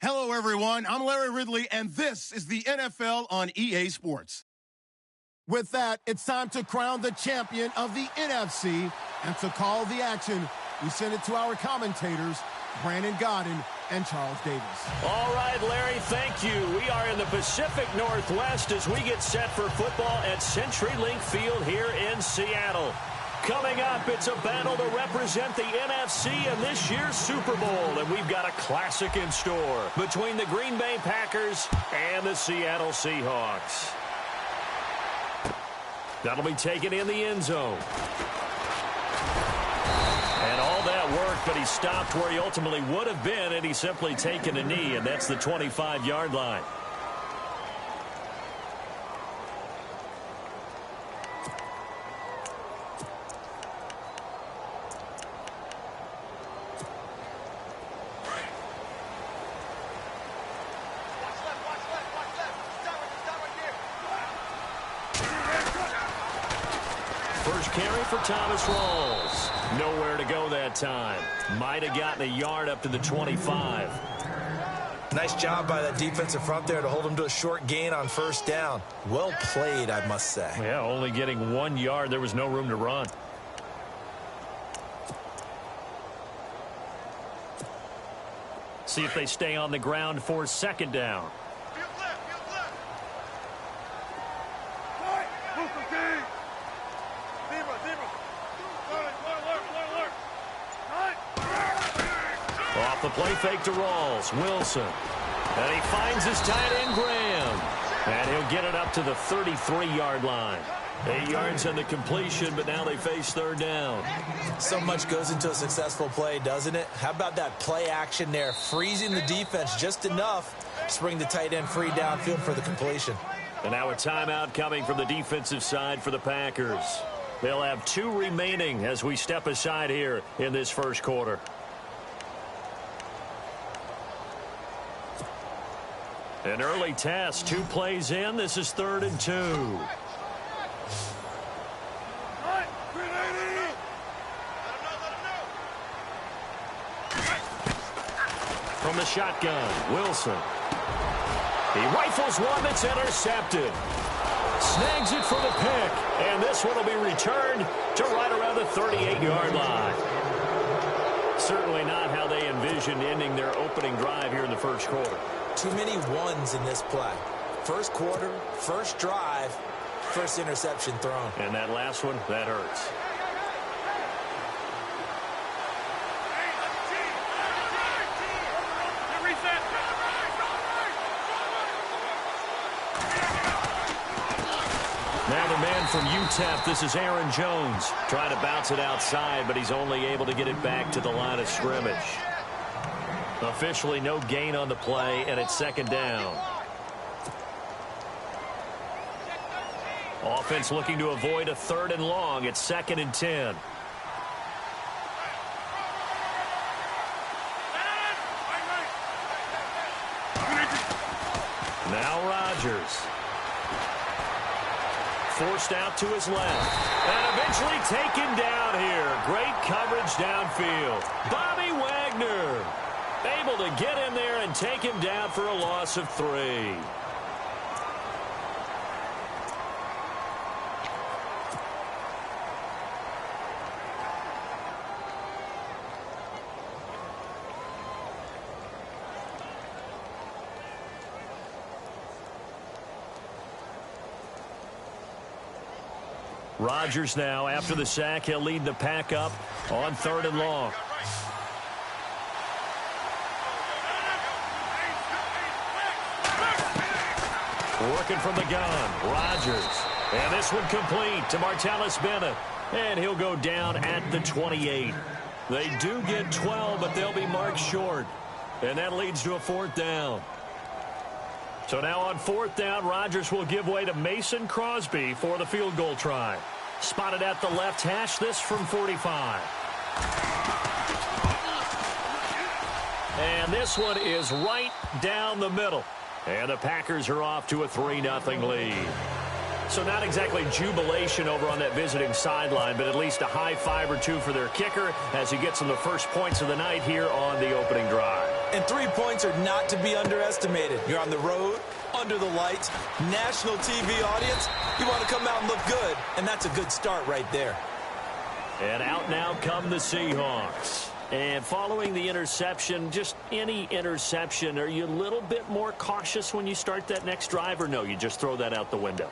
Hello, everyone. I'm Larry Ridley, and this is the NFL on EA Sports. With that, it's time to crown the champion of the NFC, and to call the action, we send it to our commentators, Brandon Godden and Charles Davis. All right, Larry, thank you. We are in the Pacific Northwest as we get set for football at CenturyLink Field here in Seattle. Coming up, it's a battle to represent the NFC in this year's Super Bowl, and we've got a classic in store between the Green Bay Packers and the Seattle Seahawks. That'll be taken in the end zone. And all that worked, but he stopped where he ultimately would have been, and he's simply taken a knee, and that's the 25-yard line. Carry for Thomas Rawls. Nowhere to go that time. Might have gotten a yard up to the 25. Nice job by that defensive front there to hold him to a short gain on first down. Well played, I must say. Yeah, only getting 1 yard. There was no room to run. See if they stay on the ground for second down. Off the play fake to Rawls. Wilson. And he finds his tight end, Graham. And he'll get it up to the 33-yard line. 8 yards on the completion, but now they face third down. So much goes into a successful play, doesn't it? How about that play action there? Freezing the defense just enough to bring the tight end free downfield for the completion. And now a timeout coming from the defensive side for the Packers. They'll have 2 remaining as we step aside here in this first quarter. An early test, 2 plays in. This is 3rd and 2. From the shotgun, Wilson. He rifles one that's intercepted. Snags it for the pick. And this one will be returned to right around the 38-yard line. Certainly not how they envisioned ending their opening drive here in the first quarter. Too many ones in this play. First quarter, first drive, first interception thrown. And that last one, that hurts. Now the man from UTEP, this is Aaron Jones, trying to bounce it outside, but he's only able to get it back to the line of scrimmage. Officially no gain on the play, and it's second down. Offense looking to avoid a 3rd and long. It's 2nd and 10. Now Rodgers. Forced out to his left. And eventually taken down here. Great coverage downfield. Bobby Wagner able to get in there and take him down for a loss of 3. Rodgers now, after the sack, he'll lead the pack up on 3rd and long. Working from the gun, Rodgers. And this one complete to Martellus Bennett. And he'll go down at the 28. They do get 12, but they'll be marked short. And that leads to a 4th down. So now on 4th down, Rodgers will give way to Mason Crosby for the field goal try. Spotted at the left hash, this from 45. And this one is right down the middle. And the Packers are off to a 3-0 lead. So not exactly jubilation over on that visiting sideline, but at least a high five or two for their kicker as he gets them the first points of the night here on the opening drive. And 3 points are not to be underestimated. You're on the road, under the lights, national TV audience. You want to come out and look good, and that's a good start right there. And out now come the Seahawks. And following the interception, just any interception, are you a little bit more cautious when you start that next drive, or no, you just throw that out the window?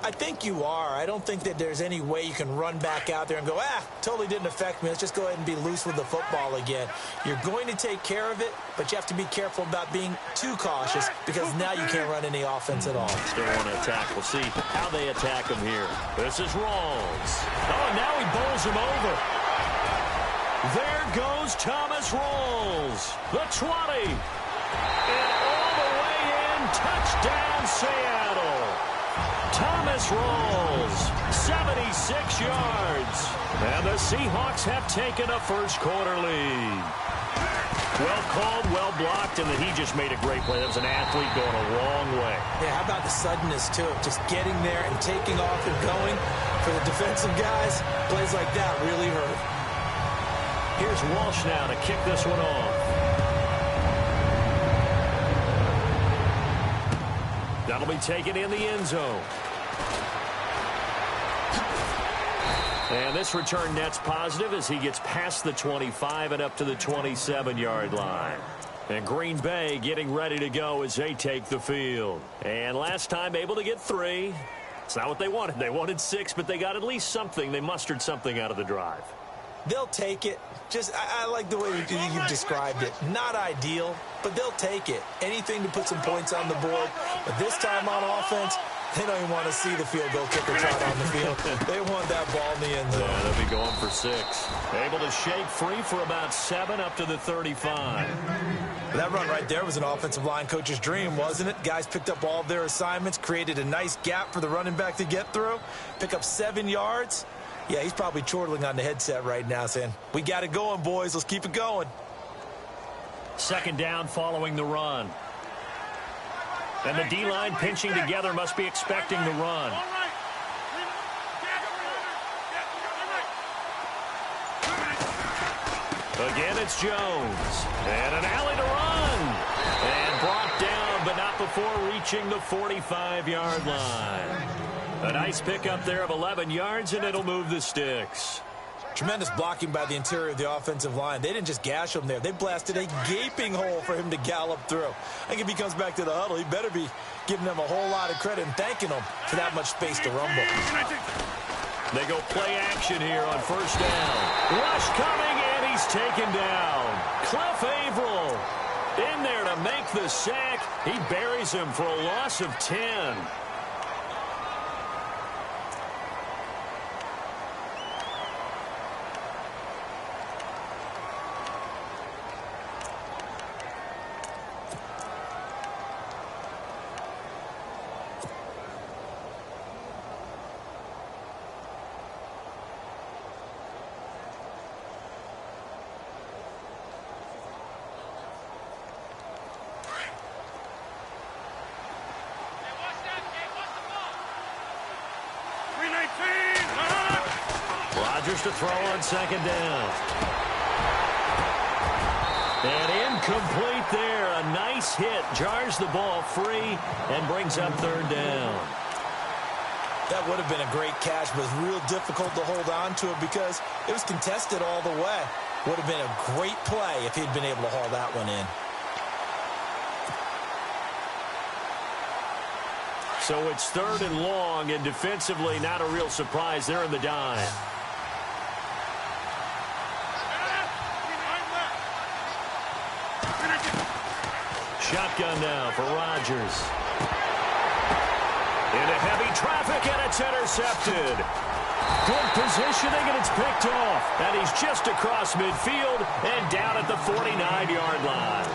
I think you are. I don't think that there's any way you can run back out there and go, totally didn't affect me. Let's just go ahead and be loose with the football again. You're going to take care of it, but you have to be careful about being too cautious because now you can't run any offense at all. Still want to attack. We'll see how they attack him here. This is Rawls. Oh, now he bowls him over. There goes Thomas Rawls. The 20. And all the way in. Touchdown, Seattle. Thomas Rawls, 76 yards. And the Seahawks have taken a first-quarter lead. Well called, well blocked, and then he just made a great play. That was an athlete going a long way. Yeah, how about the suddenness, too, of just getting there and taking off and going. For the defensive guys, plays like that really hurt. Here's Walsh now to kick this one off. That'll be taken in the end zone. And this return net's positive as he gets past the 25 and up to the 27-yard line. And Green Bay getting ready to go as they take the field. And last time able to get 3. It's not what they wanted. They wanted 6, but they got at least something. They mustered something out of the drive. They'll take it. I like the way you described it. Not ideal, but they'll take it. Anything to put some points on the board. But this time on offense, they don't even want to see the field goal kicker trot on the field. They want that ball in the end zone. Yeah, they'll be going for 6. Able to shake free for about 7 up to the 35. That run right there was an offensive line coach's dream, wasn't it? Guys picked up all of their assignments, created a nice gap for the running back to get through, pick up 7 yards. Yeah, he's probably chortling on the headset right now saying, we got it going, boys. Let's keep it going. Second down following the run. And the D-line pinching together must be expecting the run. Again, it's Jones. And an alley to run. And brought down, but not before reaching the 45-yard line. A nice pickup there of 11 yards, and it'll move the sticks. Tremendous blocking by the interior of the offensive line. They didn't just gash him there. They blasted a gaping hole for him to gallop through. I think if he comes back to the huddle, he better be giving them a whole lot of credit and thanking them for that much space to rumble. They go play action here on first down. Rush coming, and he's taken down. Cliff Averill in there to make the sack. He buries him for a loss of 10. Rodgers to throw on second down. And incomplete there. A nice hit. Jars the ball free and brings up third down. That would have been a great catch, but it was real difficult to hold on to it because it was contested all the way. Would have been a great play if he'd been able to haul that one in. So it's third and long, and defensively not a real surprise. They're in the dime. Shotgun now for Rodgers. Into heavy traffic, and it's intercepted. Good positioning, and it's picked off. And he's just across midfield and down at the 49-yard line.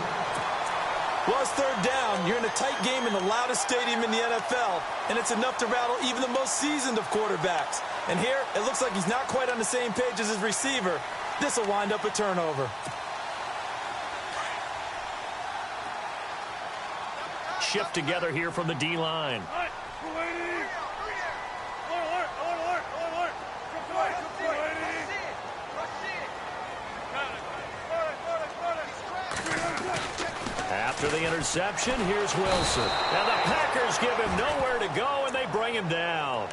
Well, it's third down. You're in a tight game in the loudest stadium in the NFL, and it's enough to rattle even the most seasoned of quarterbacks. And here, it looks like he's not quite on the same page as his receiver. This will wind up a turnover. Shift together here from the D-line. After the interception, here's Wilson. And the Packers give him nowhere to go, and they bring him down.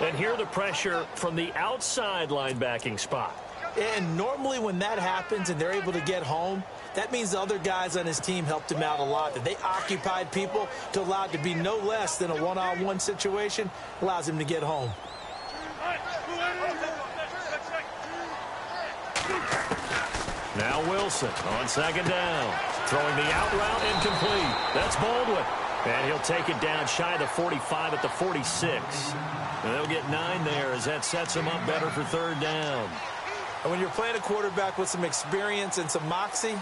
And here the pressure from the outside linebacking spot. And normally when that happens and they're able to get home, that means the other guys on his team helped him out a lot. That they occupied people to allow it to be no less than a one-on-one situation, allows him to get home. Now Wilson on second down. Throwing the out route incomplete. That's Baldwin. And he'll take it down shy of the 45 at the 46. And they'll get 9 there as that sets him up better for third down. And when you're playing a quarterback with some experience and some moxie,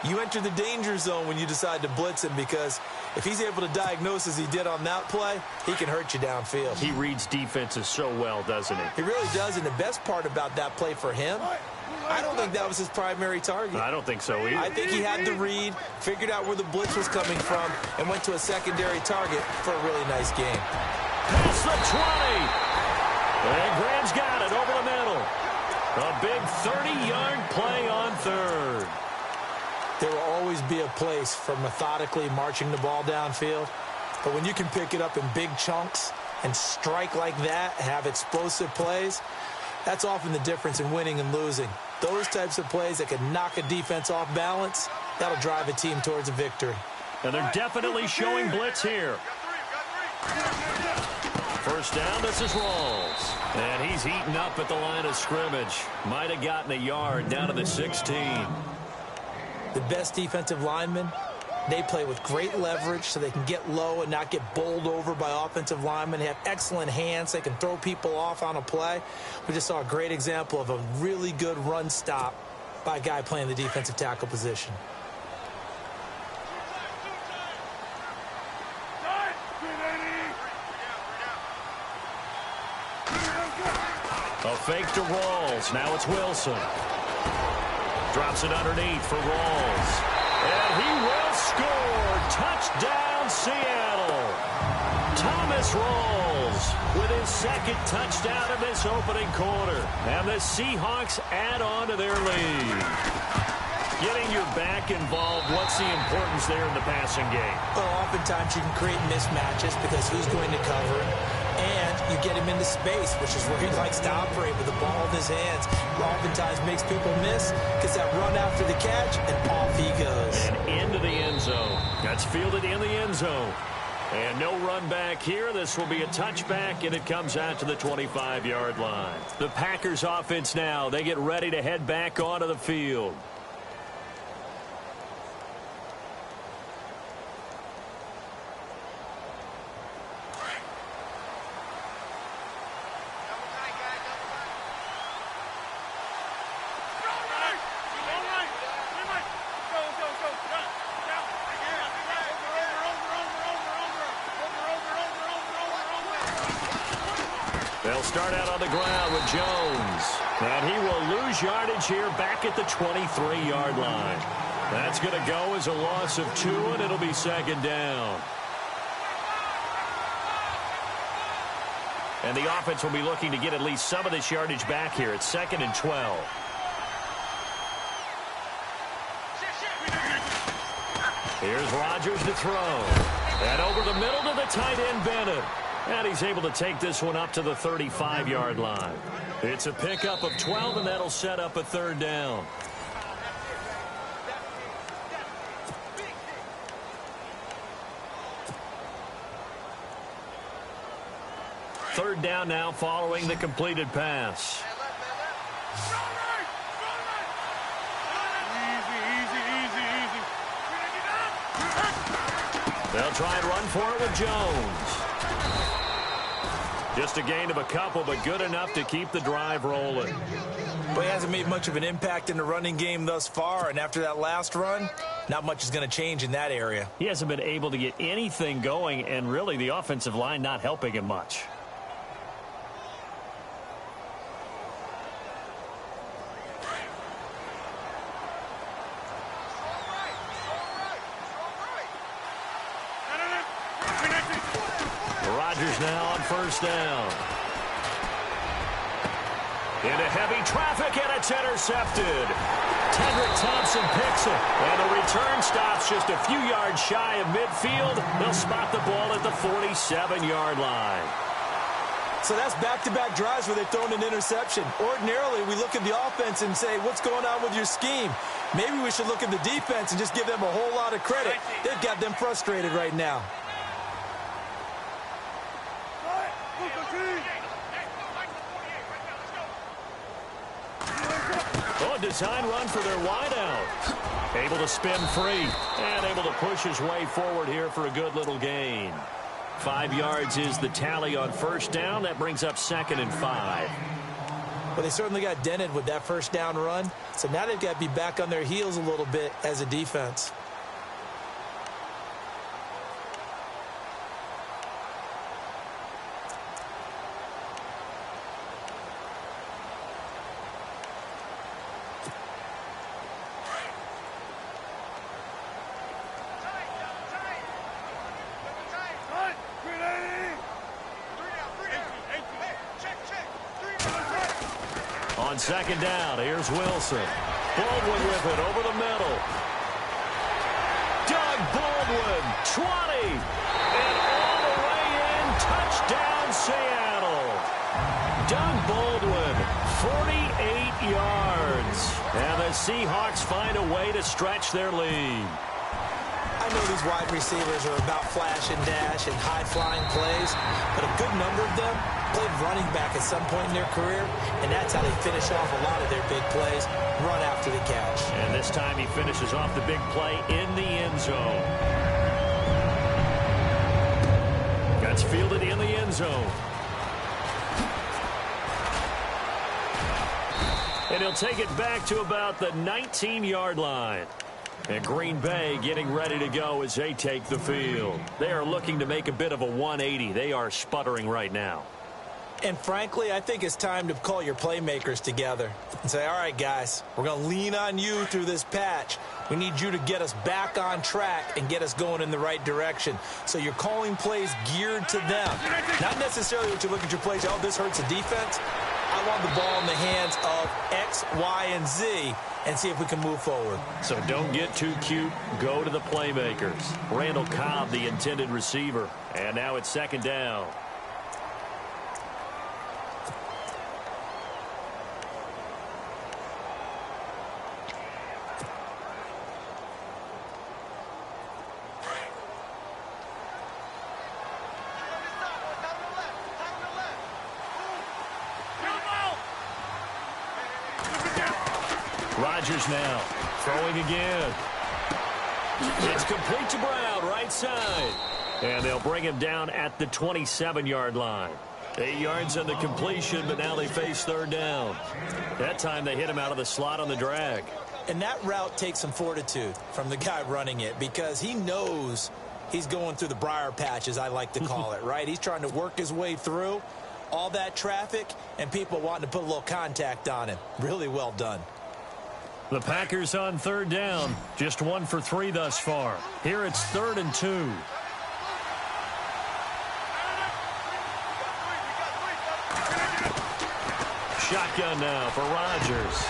you enter the danger zone when you decide to blitz him, because if he's able to diagnose as he did on that play, he can hurt you downfield. He reads defenses so well, doesn't he? He really does, and the best part about that play for him, I don't think that was his primary target. I don't think so either. I think he had the read, figured out where the blitz was coming from, and went to a secondary target for a really nice game. Past the 20. And Graham's got it over the middle. A big 30-yard play on third. There will always be a place for methodically marching the ball downfield. But when you can pick it up in big chunks and strike like that, have explosive plays, that's often the difference in winning and losing. Those types of plays that can knock a defense off balance, that'll drive a team towards a victory. And they're definitely showing blitz here. First down, this is Rawls. And he's eaten up at the line of scrimmage. Might have gotten a yard down to the 16. The best defensive linemen, they play with great leverage so they can get low and not get bowled over by offensive linemen. They have excellent hands. They can throw people off on a play. We just saw a great example of a really good run stop by a guy playing the defensive tackle position. A fake to Rawls. Now it's Wilson. Drops it underneath for Rawls. And he will score. Touchdown, Seattle. Thomas Rawls with his second touchdown in this opening quarter. And the Seahawks add on to their lead. Getting your back involved, what's the importance there in the passing game? Well, oftentimes you can create mismatches because who's going to cover him? And you get him into space, which is where he likes to operate with the ball in his hands. Oftentimes makes people miss, gets that run after the catch, and off he goes. And into the end zone. That's fielded in the end zone. And no run back here. This will be a touchback, and it comes out to the 25-yard line. The Packers offense now, they get ready to head back onto the field. They'll start out on the ground with Jones. And he will lose yardage here back at the 23-yard line. That's going to go as a loss of 2, and it'll be second down. And the offense will be looking to get at least some of this yardage back here. It's 2nd and 12. Here's Rodgers to throw. And over the middle to the tight end, Bennett. And he's able to take this one up to the 35-yard line. It's a pickup of 12, and that'll set up a third down. Third down now following the completed pass. They'll try and run for it with Jones. Just a gain of a couple, but good enough to keep the drive rolling. But he hasn't made much of an impact in the running game thus far, and after that last run, not much is going to change in that area. He hasn't been able to get anything going, and really the offensive line not helping him much. Rodgers now on first down. Into heavy traffic, and it's intercepted. Tedrick Thompson picks it, and the return stops just a few yards shy of midfield. They'll spot the ball at the 47-yard line. So that's back-to-back drives where they've thrown an interception. Ordinarily, we look at the offense and say, what's going on with your scheme? Maybe we should look at the defense and just give them a whole lot of credit. They've got them frustrated right now. Oh, a design run for their wideout. Able to spin free and able to push his way forward here for a good little gain. 5 yards is the tally on first down. That brings up 2nd and 5. Well, they certainly got dented with that first down run. So now they've got to be back on their heels a little bit as a defense. On 2nd down, here's Wilson. Baldwin with it over the middle. Doug Baldwin, 20. And all the way in, touchdown Seattle. Doug Baldwin, 48 yards. And the Seahawks find a way to stretch their lead. I know these wide receivers are about flash and dash and high-flying plays, but a good number of them played running back at some point in their career, and that's how they finish off a lot of their big plays, run after the catch. And this time he finishes off the big play in the end zone. That's fielded in the end zone. And he'll take it back to about the 19-yard line. And Green Bay getting ready to go as they take the field. They are looking to make a bit of a 180. They are sputtering right now. And frankly, I think it's time to call your playmakers together and say, all right, guys, we're going to lean on you through this patch. We need you to get us back on track and get us going in the right direction. So you're calling plays geared to them. Not necessarily what you look at your plays, oh, this hurts the defense. I want the ball in the hands of X, Y, and Z and see if we can move forward. So don't get too cute. Go to the playmakers. Randall Cobb, the intended receiver. And now it's 2nd down. Rodgers now throwing again. It's complete to Brown, right side. And they'll bring him down at the 27-yard line. 8 yards on the completion, but now they face 3rd down. That time they hit him out of the slot on the drag. And that route takes some fortitude from the guy running it because he knows he's going through the briar patch, as I like to call it, right? He's trying to work his way through all that traffic and people wanting to put a little contact on him. Really well done. The Packers on 3rd down. Just 1 for 3 thus far. Here it's 3rd and 2. Shotgun now for Rodgers.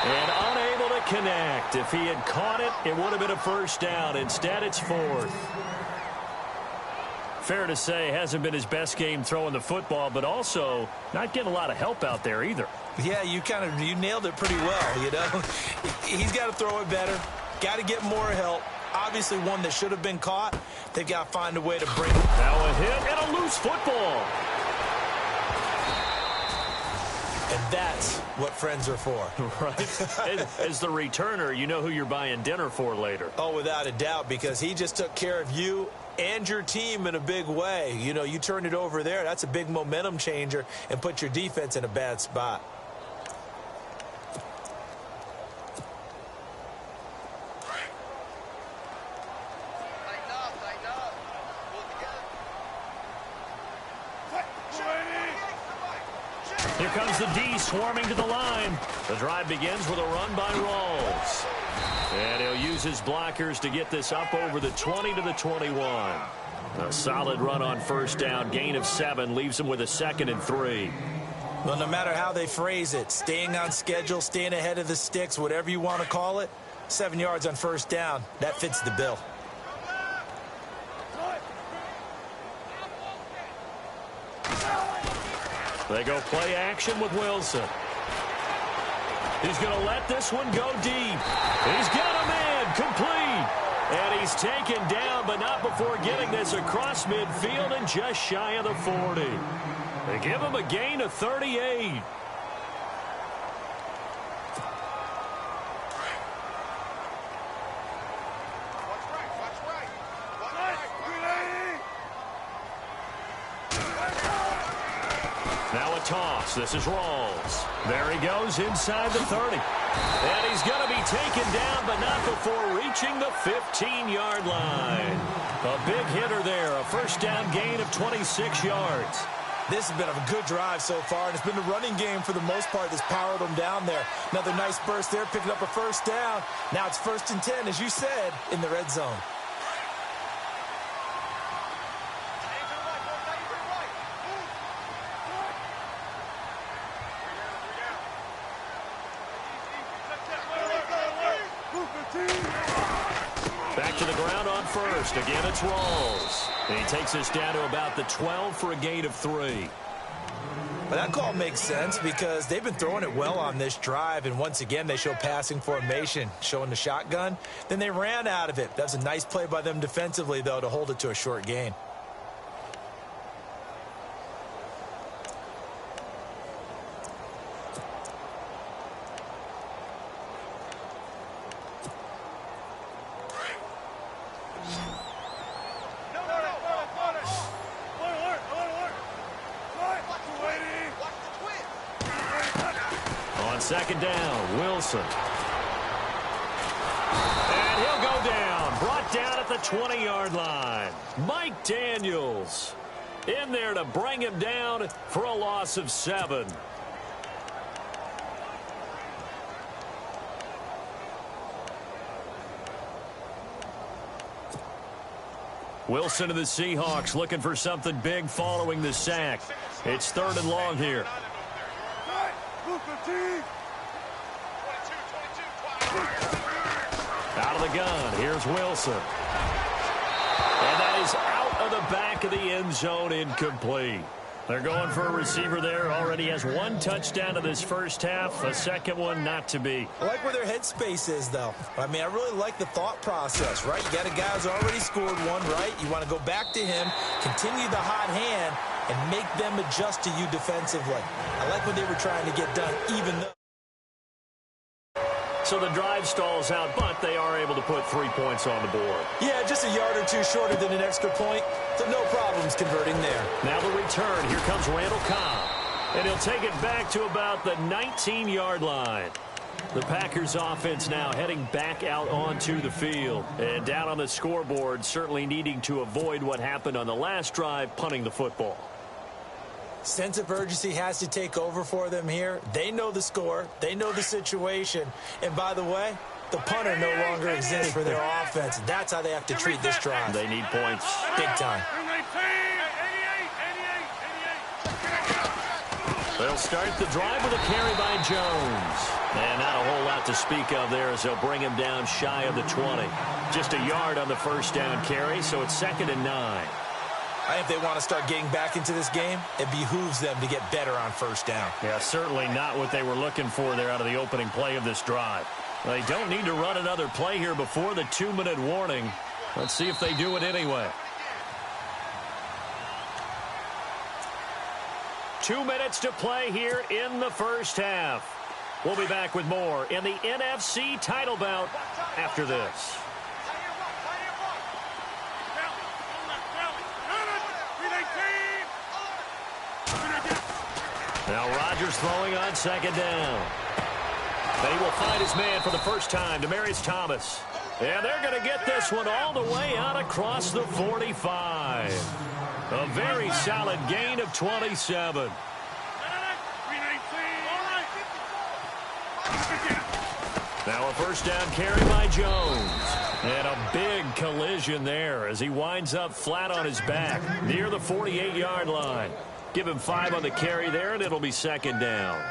And unable to connect. If he had caught it, it would have been a 1st down. Instead, it's 4th. Fair to say, hasn't been his best game throwing the football, but also not getting a lot of help out there either. Yeah, you nailed it pretty well, you know. He's got to throw it better. Got to get more help. Obviously one that should have been caught. They've got to find a way to bring it. Now a hit and a loose football. And that's what friends are for. Right. As the returner, you know who you're buying dinner for later. Oh, without a doubt, because he just took care of you and your team in a big way. You know, you turned it over there. That's a big momentum changer and put your defense in a bad spot. Here comes the D swarming to the line. The drive begins with a run by Rawls. And he'll use his blockers to get this up over the 20 to the 21. A solid run on 1st down. Gain of 7 leaves him with a 2nd and 3. Well, no matter how they phrase it, staying on schedule, staying ahead of the sticks, whatever you want to call it, 7 yards on first down, that fits the bill. They go play action with Wilson. He's going to let this one go deep. He's got a man complete. And he's taken down, but not before getting this across midfield and just shy of the 40. They give him a gain of 38. Now a toss. This is Rawls. There he goes inside the 30. And he's going to be taken down, but not before reaching the 15-yard line. A big hitter there. A first down gain of 26 yards. This has been a good drive so far, and it's been the running game for the most part that's powered them down there. Another nice burst there, picking up a first down. Now it's 1st and 10, as you said, in the red zone. Back to the ground on first. Again, it's Rawls. And he takes us down to about the 12 for a gain of 3. Well, that call makes sense because they've been throwing it well on this drive, and once again they show passing formation, showing the shotgun. Then they ran out of it. That was a nice play by them defensively, though, to hold it to a short gain. Second down, Wilson. And he'll go down. Brought down at the 20-yard line. Mike Daniels in there to bring him down for a loss of 7. Wilson of the Seahawks looking for something big following the sack. It's 3rd and long here. Out of the gun, here's Wilson. And that is out of the back of the end zone, incomplete. They're going for a receiver there. Already has 1 touchdown in this first half. A second one not to be. I like where their headspace is, though. I mean, I really like the thought process, right? You got a guy who's already scored 1, right? You want to go back to him, continue the hot hand, and make them adjust to you defensively. I like what they were trying to get done, even though. So the drive stalls out, but they are able to put 3 points on the board. Yeah, just a yard or 2 shorter than an extra point, so no problems converting there. Now the return. Here comes Randall Cobb. And he'll take it back to about the 19-yard line. The Packers offense now heading back out onto the field. And down on the scoreboard, certainly needing to avoid what happened on the last drive, punting the football. Sense of urgency has to take over for them here. They know the score. They know the situation. And by the way, the punter no longer exists for their offense. That's how they have to treat this drive. They need points. Big time. They'll start the drive with a carry by Jones. And not a whole lot to speak of there as they'll bring him down shy of the 20. Just a yard on the first down carry, so it's 2nd and 9. I think if they want to start getting back into this game, it behooves them to get better on first down. Yeah, certainly not what they were looking for there out of the opening play of this drive. They don't need to run another play here before the 2-minute warning. Let's see if they do it anyway. 2 minutes to play here in the first half. We'll be back with more in the NFC title bout after this. Now Rodgers throwing on 2nd down. And he will find his man for the first time, Demaryius Thomas. And they're going to get this one all the way out across the 45. A very solid gain of 27. Now a first down carry by Jones. And a big collision there as he winds up flat on his back near the 48-yard line. Give him 5 on the carry there, and it'll be second down.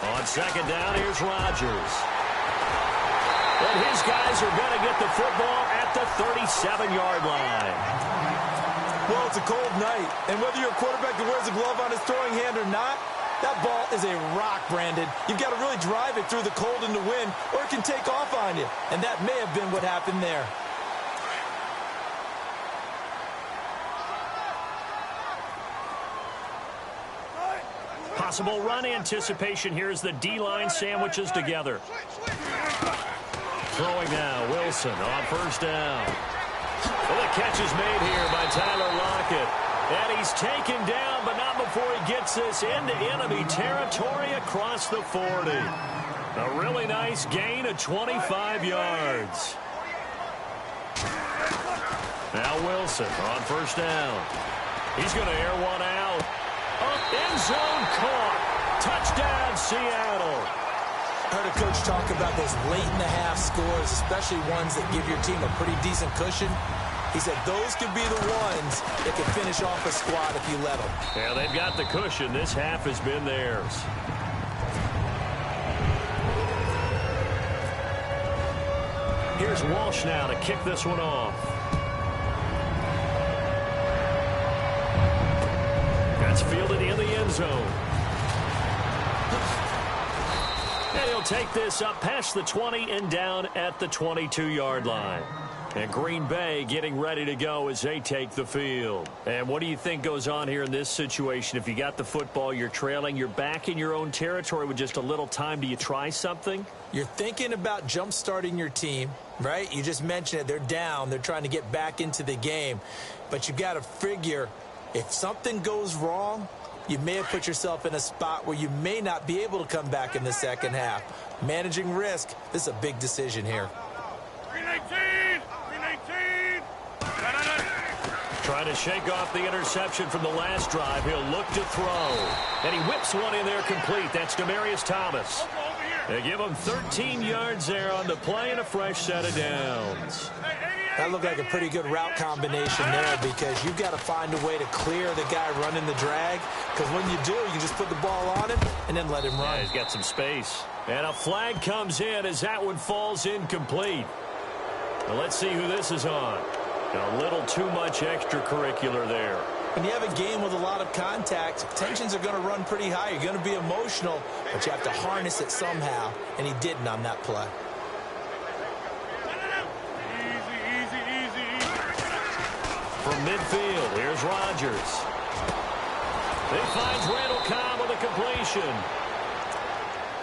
On second down, here's Rodgers. And his guys are going to get the football at the 37-yard line. Well, it's a cold night, and whether you're a quarterback that wears a glove on his throwing hand or not, that ball is a rock, Brandon. You've got to really drive it through the cold and the wind, or it can take off on you. And that may have been what happened there. Possible run anticipation here as the D-line sandwiches together. Throwing now, Wilson on first down. Well, the catch is made here by Tyler Lockett. And he's taken down, but not before he gets this into enemy territory across the 40. A really nice gain of 25 yards. Now Wilson on first down. He's going to air one out. End zone caught. Touchdown, Seattle. I heard a coach talk about those late-in-the-half scores, especially ones that give your team a pretty decent cushion. He said those could be the ones that could finish off a squad if you let them. Yeah, they've got the cushion. This half has been theirs. Here's Walsh now to kick this one off. That's fielded in the end zone. And he'll take this up past the 20 and down at the 22-yard line. And Green Bay getting ready to go as they take the field. And what do you think goes on here in this situation? If you got the football, you're trailing, you're back in your own territory with just a little time. Do you try something? You're thinking about jump-starting your team, right? You just mentioned it. They're down. They're trying to get back into the game. But you've got to figure if something goes wrong, you may have put yourself in a spot where you may not be able to come back in the second half. Managing risk, this is a big decision here. 319! Trying to shake off the interception from the last drive. He'll look to throw. And he whips one in there complete. That's Demaryius Thomas. They give him 13 yards there on the play and a fresh set of downs. That looked like a pretty good route combination there because you've got to find a way to clear the guy running the drag. Because when you do, you just put the ball on him and then let him run. Yeah, he's got some space. And a flag comes in as that one falls incomplete. Now let's see who this is on. A little too much extracurricular there. When you have a game with a lot of contact, tensions are going to run pretty high. You're going to be emotional, but you have to harness it somehow, and he didn't on that play. From midfield, here's Rodgers. He finds Randall Cobb with a completion.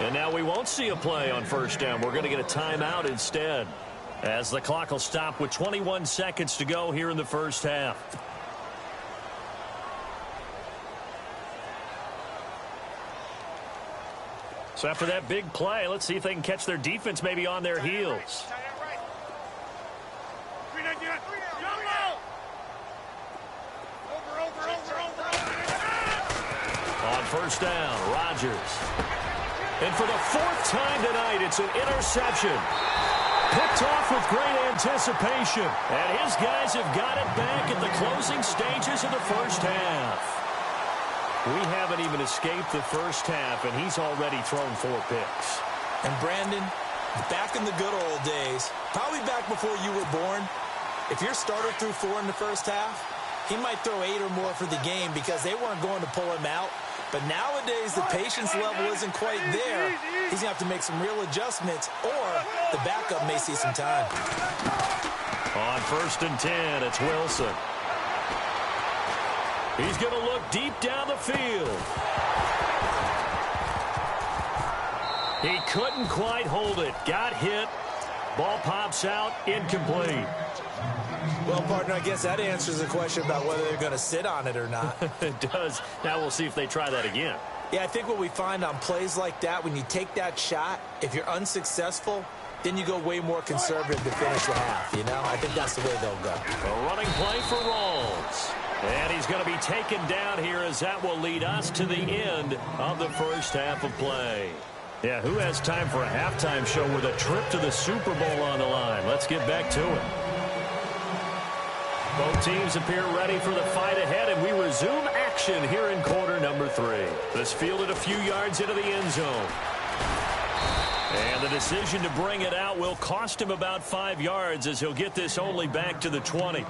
And now we won't see a play on first down. We're going to get a timeout instead, as the clock will stop with 21 seconds to go here in the first half. So after that big play, let's see if they can catch their defense maybe on their heels. On first down, Rodgers. And for the fourth time tonight, it's an interception. Picked off with great anticipation. And his guys have got it back at the closing stages of the first half. We haven't even escaped the first half, and he's already thrown 4 picks. And Brandon, back in the good old days, probably back before you were born, if your starter threw 4 in the first half, he might throw 8 or more for the game because they weren't going to pull him out. But nowadays, the patience level isn't quite there. He's going to have to make some real adjustments, or the backup may see some time. On first and 10, it's Wilson. He's going to look deep down the field. He couldn't quite hold it. Got hit. Ball pops out. Incomplete. Well, partner, I guess that answers the question about whether they're going to sit on it or not. It does. Now we'll see if they try that again. Yeah, I think what we find on plays like that, when you take that shot, if you're unsuccessful, then you go way more conservative to finish the half, you know? I think that's the way they'll go. A running play for Rawls. And he's going to be taken down here as that will lead us to the end of the first half of play. Yeah, who has time for a halftime show with a trip to the Super Bowl on the line? Let's get back to it. Both teams appear ready for the fight ahead, and we resume action here in quarter number 3. This fielded a few yards into the end zone. And the decision to bring it out will cost him about 5 yards as he'll get this only back to the 20.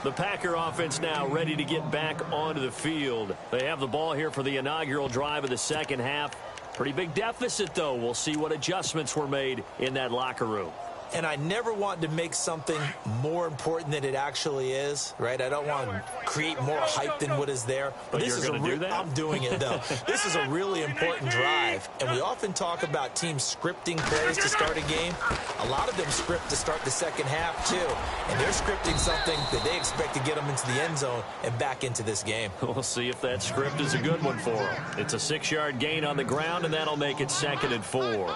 The Packer offense now ready to get back onto the field. They have the ball here for the inaugural drive of the second half. Pretty big deficit, though. We'll see what adjustments were made in that locker room. And I never want to make something more important than it actually is, right? I don't want to create more hype than what is there. But this is do that? I'm doing it, though. This is a really important drive. And we often talk about teams scripting plays to start a game. A lot of them script to start the second half, too. And they're scripting something that they expect to get them into the end zone and back into this game. We'll see if that script is a good one for them. It's a 6-yard gain on the ground, and that'll make it 2nd and 4.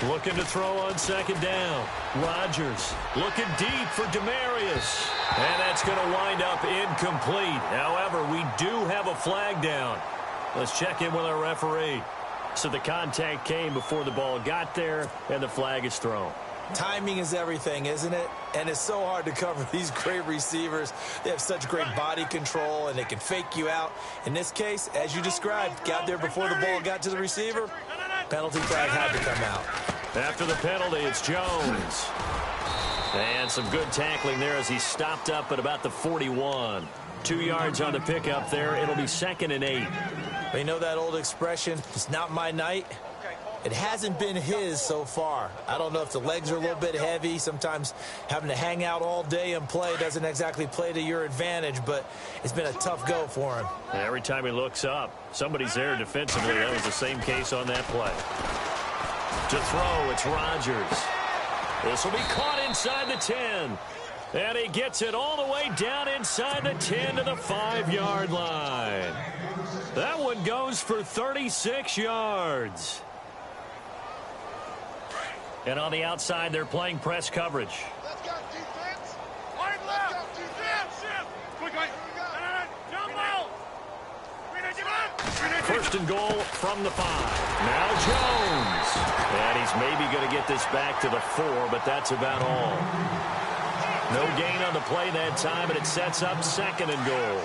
Looking to throw on 2nd down. Rodgers looking deep for Demarius. And that's going to wind up incomplete. However, we do have a flag down. Let's check in with our referee. So the contact came before the ball got there, and the flag is thrown. Timing is everything, isn't it? And it's so hard to cover these great receivers. They have such great body control, and they can fake you out. In this case, as you described, got there before the ball got to the receiver. Penalty flag had to come out. After the penalty, it's Jones. And some good tackling there as he stopped up at about the 41. 2 yards on the pickup there. It'll be 2nd and 8. You know that old expression, it's not my night? It hasn't been his so far. I don't know if the legs are a little bit heavy. Sometimes having to hang out all day and play doesn't exactly play to your advantage, but it's been a tough go for him. Every time he looks up, somebody's there defensively. That was the same case on that play. To throw, it's Rodgers. This will be caught inside the 10. And he gets it all the way down inside the 10 to the 5-yard line. That one goes for 36 yards. And on the outside, they're playing press coverage. Let's go, defense. Line left. Let's go, defense. Quickly. Jump out. 1st and goal from the 5. Now Jones. And he's maybe going to get this back to the 4, but that's about all. No gain on the play that time, and it sets up 2nd and goal.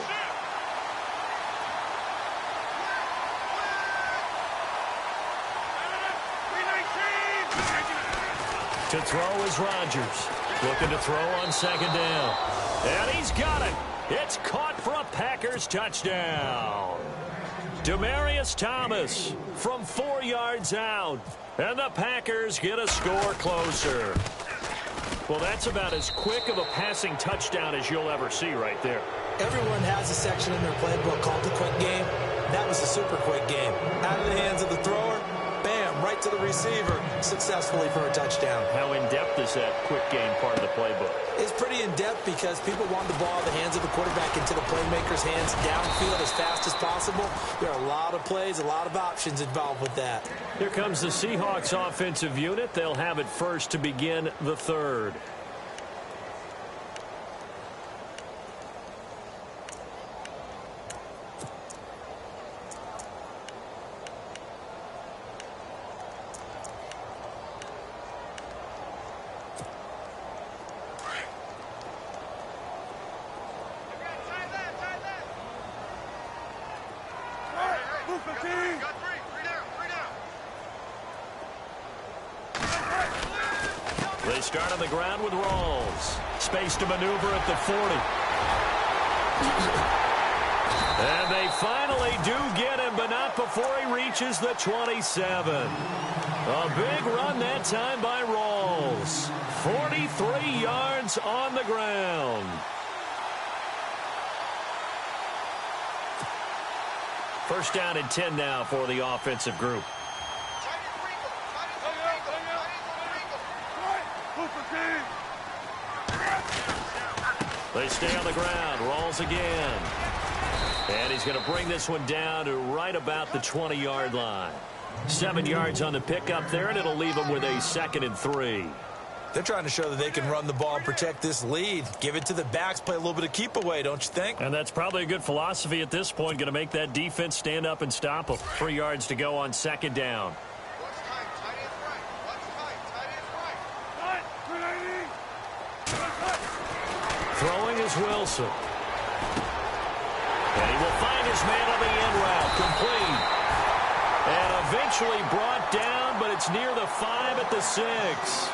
To throw is Rodgers. Looking to throw on 2nd down. And he's got it. It's caught for a Packers touchdown. Demarius Thomas from 4 yards out. And the Packers get a score closer. Well, that's about as quick of a passing touchdown as you'll ever see right there. Everyone has a section in their playbook called the quick game. That was a super quick game. Out of the hands of the thrower, bam, right to the receiver, successfully for a touchdown. How in-depth is that quick game part of the playbook? It's pretty in-depth because people want the ball in the hands of the quarterback into the playmaker's hands downfield as fast as possible. There are a lot of plays, a lot of options involved with that. Here comes the Seahawks offensive unit. They'll have it first to begin the 3rd. They start on the ground with Rawls. Space to maneuver at the 40. And they finally do get him, but not before he reaches the 27. A big run that time by Rawls. 43 yards on the ground. First down and 10 now for the offensive group. stay on the ground. Rolls again. And he's going to bring this one down to right about the 20-yard line. 7 yards on the pickup there, and it'll leave him with a 2nd and 3. They're trying to show that they can run the ball and protect this lead. Give it to the backs, play a little bit of keep away, don't you think? And that's probably a good philosophy at this point. Going to make that defense stand up and stop them. 3 yards to go on 2nd down. Throwing is Wilson. And he will find his man on the end route. Complete. And eventually brought down, but it's near the 5 at the 6.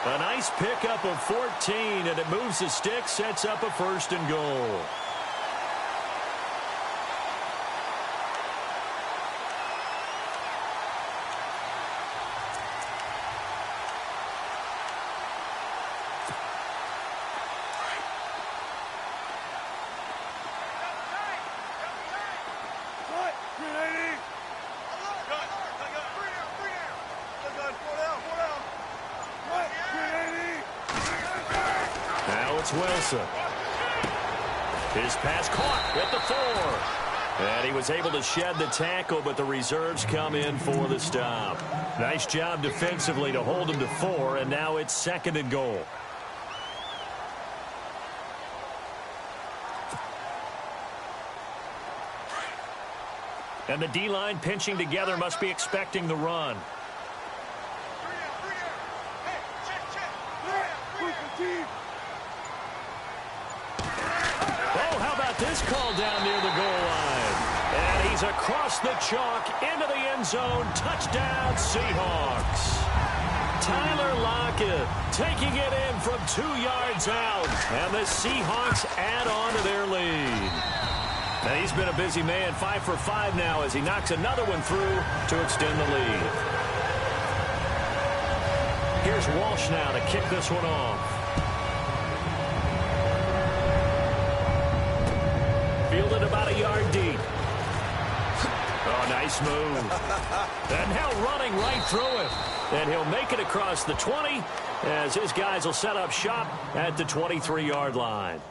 A nice pickup of 14, and it moves the stick, sets up a 1st and goal. Wilson. His pass caught at the 4. And he was able to shed the tackle, but the reserves come in for the stop. Nice job defensively to hold him to 4, and now it's 2nd and goal. And the D-line pinching together, must be expecting the run. This call down near the goal line. And he's across the chalk into the end zone. Touchdown, Seahawks. Tyler Lockett taking it in from 2 yards out. And the Seahawks add on to their lead. And he's been a busy man, 5 for 5 now as he knocks another one through to extend the lead. Here's Walsh now to kick this one off. Fielded about a yard deep. Oh, nice move. And now running right through it. And he'll make it across the 20 as his guys will set up shop at the 23-yard line.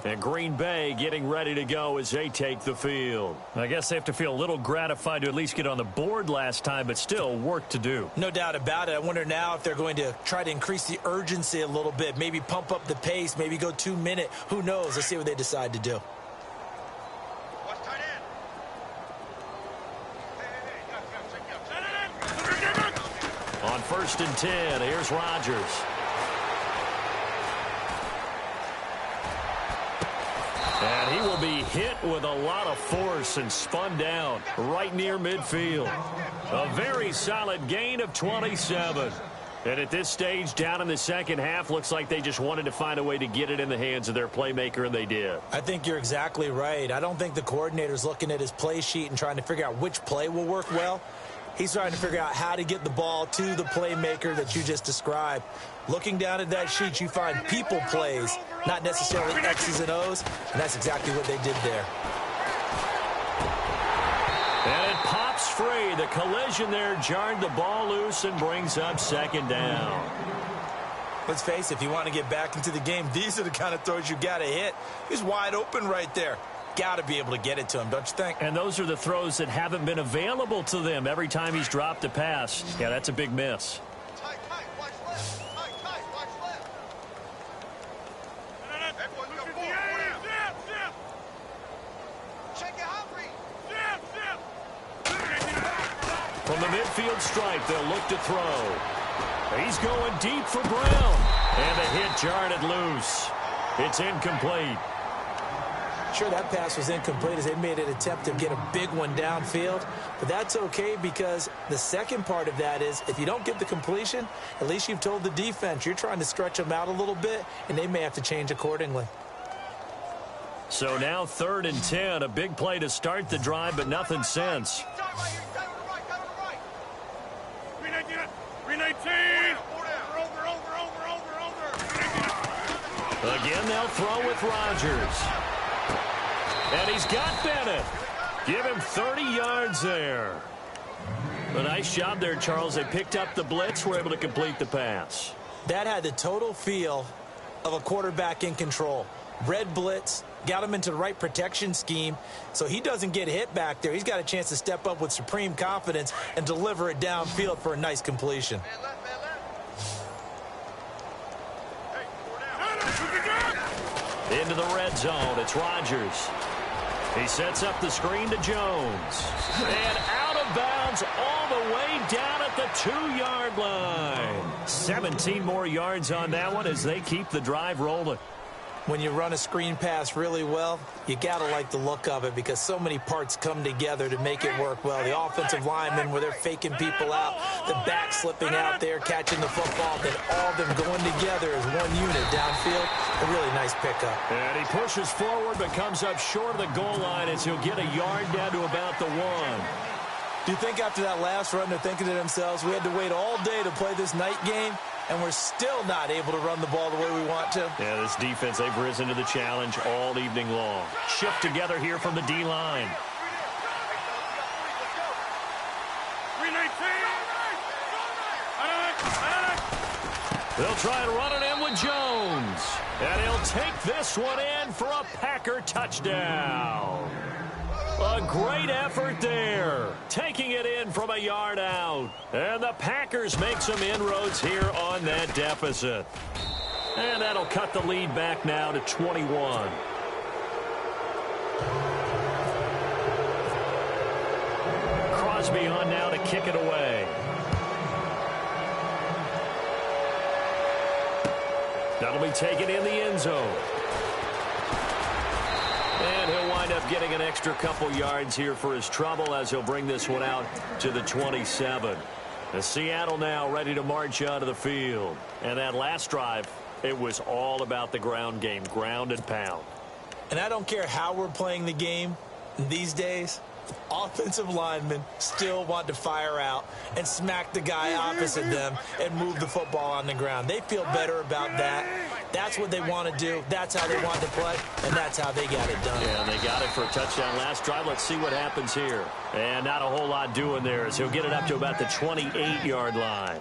And Green Bay getting ready to go as they take the field. I guess they have to feel a little gratified to at least get on the board last time, but still work to do. No doubt about it. I wonder now if they're going to try to increase the urgency a little bit, maybe pump up the pace, maybe go 2-minute. Who knows? Let's see what they decide to do. On 1st and 10, here's Rodgers. And he will be hit with a lot of force and spun down right near midfield. A very solid gain of 27. And at this stage, down in the second half, looks like they just wanted to find a way to get it in the hands of their playmaker, and they did. I think you're exactly right. I don't think the coordinator's looking at his play sheet and trying to figure out which play will work well. He's trying to figure out how to get the ball to the playmaker that you just described. Looking down at that sheet, you find people plays, not necessarily X's and O's, and that's exactly what they did there. And it pops free. The collision there jarred the ball loose and brings up 2nd down. Let's face it, if you want to get back into the game, these are the kind of throws you got to hit. He's wide open right there. Got to be able to get it to him, don't you think? And those are the throws that haven't been available to them every time he's dropped a pass. Yeah, that's a big miss. Tight, watch left. Tight, watch left. Everyone go forward. Zip. Check it out, Zip. From the midfield stripe, they'll look to throw. He's going deep for Brown. And the hit jarred it loose. It's incomplete. Sure, that pass was incomplete as they made an attempt to get a big one downfield. But that's okay because the second part of that is if you don't get the completion, at least you've told the defense you're trying to stretch them out a little bit, and they may have to change accordingly. So now 3rd and 10, a big play to start the drive, but nothing since. 319. Again, they'll throw with Rodgers. And he's got Bennett. Give him 30 yards there. A nice job there, Charles. They picked up the blitz, were able to complete the pass. That had the total feel of a quarterback in control. Red blitz, got him into the right protection scheme, so he doesn't get hit back there. He's got a chance to step up with supreme confidence and deliver it downfield for a nice completion. Into the red zone, it's Rodgers. He sets up the screen to Jones. And out of bounds all the way down at the 2-yard line. 17 more yards on that one as they keep the drive rolling. When you run a screen pass really well, you got to like the look of it because so many parts come together to make it work well. The offensive linemen where they're faking people out, the back slipping out there, catching the football, then all of them going together as one unit downfield. A really nice pickup. And he pushes forward but comes up short of the goal line as he'll get a yard down to about the 1. Do you think after that last run they're thinking to themselves, we had to wait all day to play this night game, and we're still not able to run the ball the way we want to? Yeah, this defense, they've risen to the challenge all evening long. Shift together here from the D-line. They'll try and run it in with Jones. And he'll take this one in for a Packer touchdown. A great effort there, taking it in from a yard out. And the Packers make some inroads here on that deficit. And that'll cut the lead back now to 21. Crosby on now to kick it away. That'll be taken in the end zone. And he'll wind up getting an extra couple yards here for his trouble as he'll bring this one out to the 27. And Seattle now ready to march onto the field. And that last drive, it was all about the ground game, ground and pound. And I don't care how we're playing the game these days, offensive linemen still want to fire out and smack the guy opposite them and move the football on the ground. They feel better about that. That's what they want to do. That's how they want to play, and that's how they got it done. Yeah, and they got it for a touchdown last drive. Let's see what happens here. And not a whole lot doing there as he'll get it up to about the 28-yard line.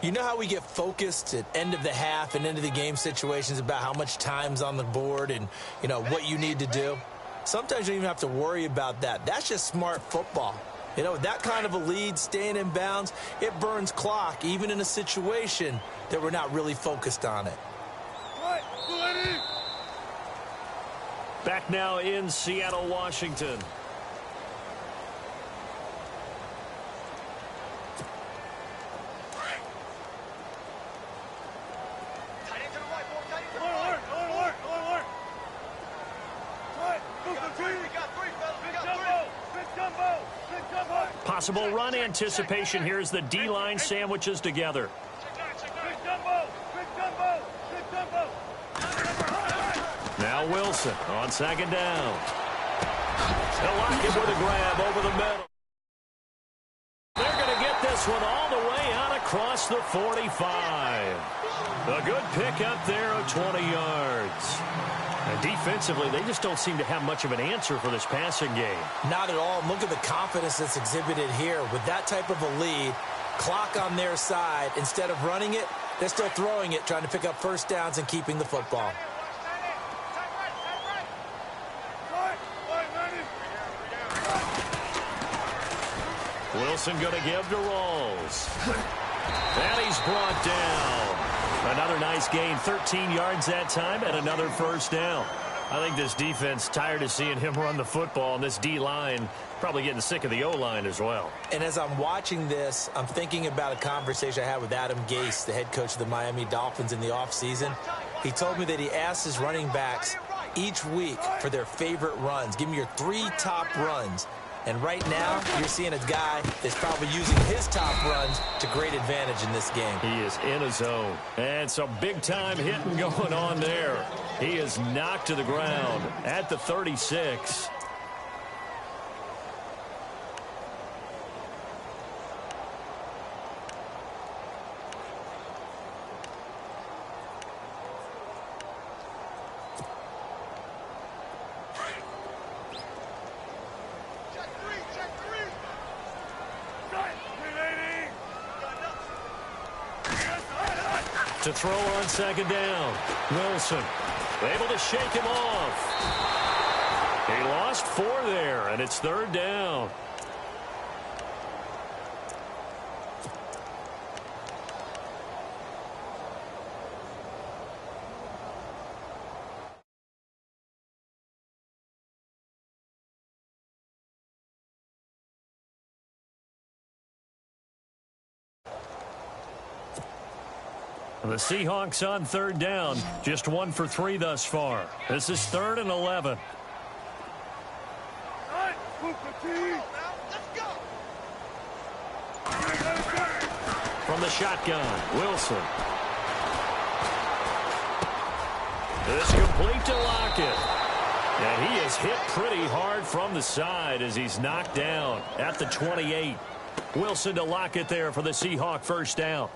You know how we get focused at end of the half and end of the game situations about how much time's on the board and, you know, what you need to do? Sometimes you don't even have to worry about that. That's just smart football. You know, with that kind of a lead, staying in bounds, it burns clock, even in a situation that we're not really focused on it. Back now in Seattle, Washington. Possible run anticipation. Here's the D-line sandwiches together. Now Wilson on second down. They'll lock it with a grab over the middle. They're going to get this one all the way out across the 45. A good pickup there of 20 yards. And defensively, they just don't seem to have much of an answer for this passing game. Not at all. Look at the confidence that's exhibited here. With that type of a lead, clock on their side, instead of running it, they're still throwing it, trying to pick up first downs and keeping the football. Wilson going to give to Rawls. And he's brought down. Another nice gain, 13 yards that time, and another first down. I think this defense tired of seeing him run the football, and this D-line probably getting sick of the O-line as well. And as I'm watching this, I'm thinking about a conversation I had with Adam Gase, the head coach of the Miami Dolphins in the offseason. He told me that he asked his running backs each week for their favorite runs. Give me your 3 top runs. And right now, you're seeing a guy that's probably using his top runs to great advantage in this game. He is in a zone. And some big-time hitting going on there. He is knocked to the ground at the 36. To throw on second down. Wilson able to shake him off. He lost 4 there, and it's third down. The Seahawks on third down, just 1 for 3 thus far. This is 3rd and 11. From the shotgun, Wilson. This complete to Lockett. And he is hit pretty hard from the side as he's knocked down at the 28. Wilson to Lockett there for the Seahawk first down.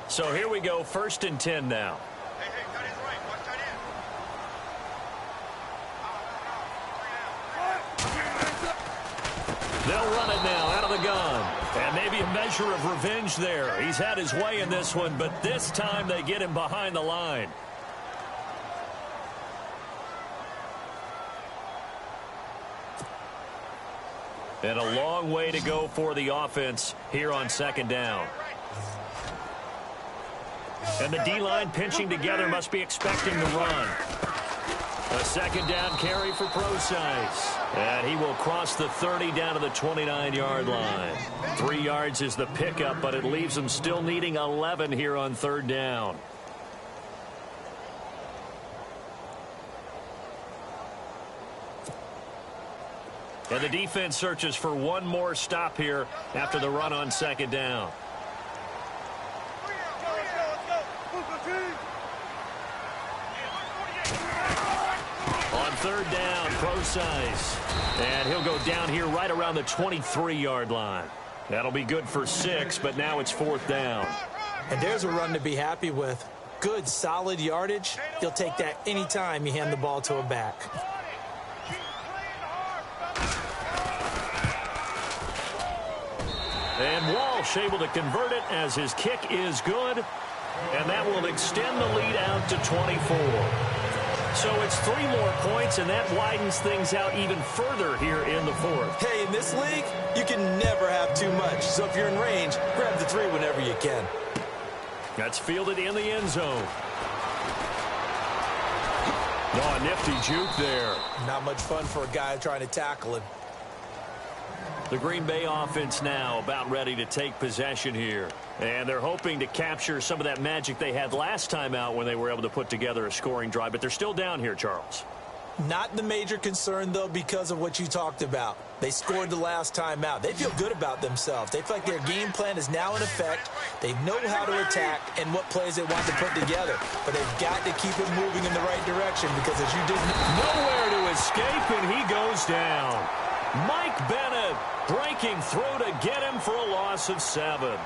So here we go, 1st and 10 now. Hey, tight end's right. Watch tight end. They'll run it now out of the gun. And maybe a measure of revenge there. He's had his way in this one, but this time they get him behind the line. And a long way to go for the offense here on second down. And the D-line pinching together must be expecting to run. A second down carry for Procise. And he will cross the 30 down to the 29-yard line. 3 yards is the pickup, but it leaves them still needing 11 here on third down. And the defense searches for one more stop here after the run on second down. On third down, Procise. And he'll go down here right around the 23-yard line. That'll be good for 6, but now it's 4th down. And there's a run to be happy with. Good, solid yardage. He'll take that anytime you hand the ball to a back. And Walsh able to convert it as his kick is good. And that will extend the lead out to 24. So it's 3 more points, and that widens things out even further here in the 4th. Hey, in this league, you can never have too much. So if you're in range, grab the 3 whenever you can. That's fielded in the end zone. Oh, a nifty juke there. Not much fun for a guy trying to tackle him. The Green Bay offense now about ready to take possession here. And they're hoping to capture some of that magic they had last time out when they were able to put together a scoring drive. But they're still down here, Charles. Not the major concern, though, because of what you talked about. They scored the last time out. They feel good about themselves. They feel like their game plan is now in effect. They know how to attack and what plays they want to put together. But they've got to keep it moving in the right direction because, as you did, nowhere to escape, and he goes down. Mike Bennett breaking through to get him for a loss of 7.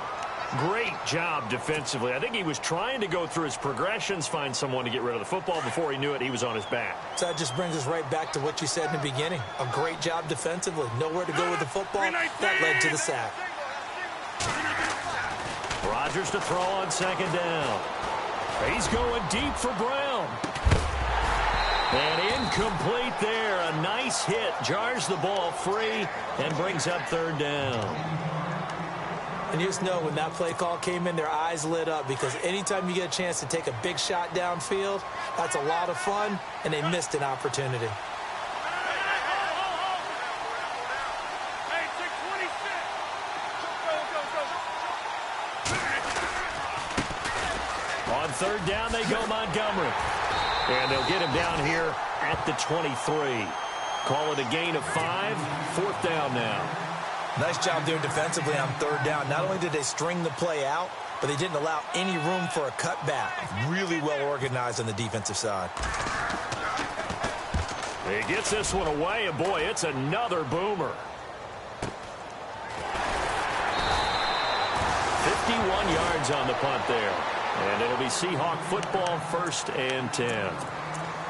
Great job defensively. I think he was trying to go through his progressions, find someone to get rid of the football. Before he knew it, he was on his back. So that just brings us right back to what you said in the beginning. A great job defensively. Nowhere to go with the football. That led to the sack. Rodgers to throw on second down. He's going deep for Brown. And incomplete there. A nice hit. Jars the ball free and brings up third down. And you just know when that play call came in, their eyes lit up because anytime you get a chance to take a big shot downfield, that's a lot of fun, and they missed an opportunity. On third down, they go Montgomery. And they'll get him down here at the 23. Call it a gain of 5. 4th down now. Nice job doing defensively on third down. Not only did they string the play out, but they didn't allow any room for a cutback. Really well organized on the defensive side. He gets this one away, and boy, it's another boomer. 51 yards on the punt there. And it'll be Seahawk football, 1st and 10.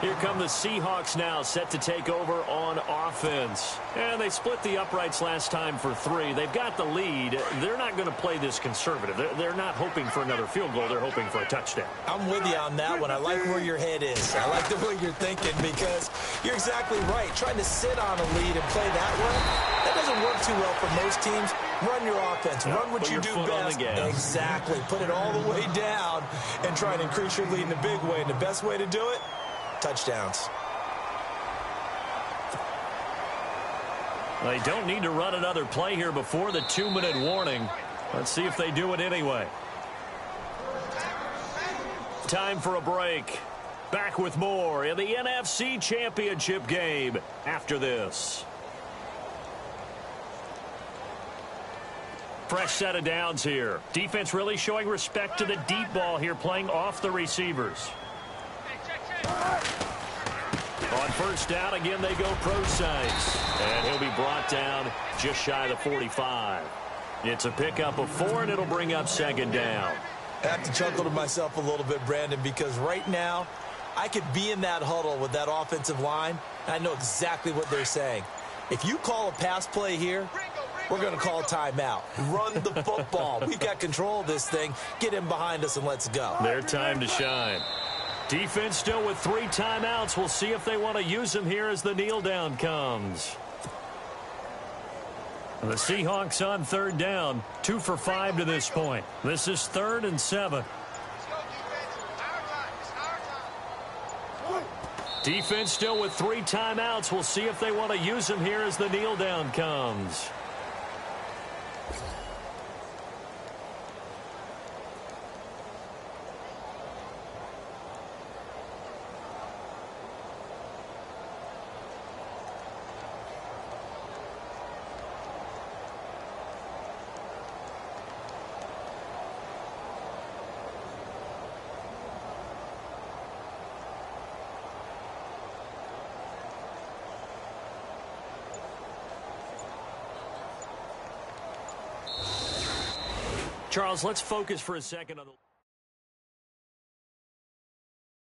Here come the Seahawks now, set to take over on offense. And they split the uprights last time for 3. They've got the lead. They're not going to play this conservative. They're not hoping for another field goal. They're hoping for a touchdown. I'm with you on that one. I like where your head is. I like the way you're thinking because you're exactly right. Trying to sit on a lead and play that way, that doesn't work too well for most teams. Run your offense. Run what you do best. Exactly. Put it all the way down and try and increase your lead in a big way. And the best way to do it, touchdowns. They don't need to run another play here before the 2-minute warning. Let's see if they do it anyway. Time for a break. Back with more in the NFC Championship game after this. Fresh set of downs here. Defense really showing respect to the deep ball here, playing off the receivers. On 1st down, again, they go pro size. And he'll be brought down just shy of the 45. It's a pickup of 4, and it'll bring up 2nd down. I have to chuckle to myself a little bit, Brandon, because right now I could be in that huddle with that offensive line, and I know exactly what they're saying. If you call a pass play here, we're going to call timeout. Run the football. We've got control of this thing. Get in behind us and let's go. Their time to shine. Defense still with 3 timeouts. We'll see if they want to use them here as the kneel down comes. The Seahawks on 3rd down. 2 for 5 to this point. This is 3rd and 7. Defense still with 3 timeouts. We'll see if they want to use them here as the kneel down comes. Charles, let's focus for a second on the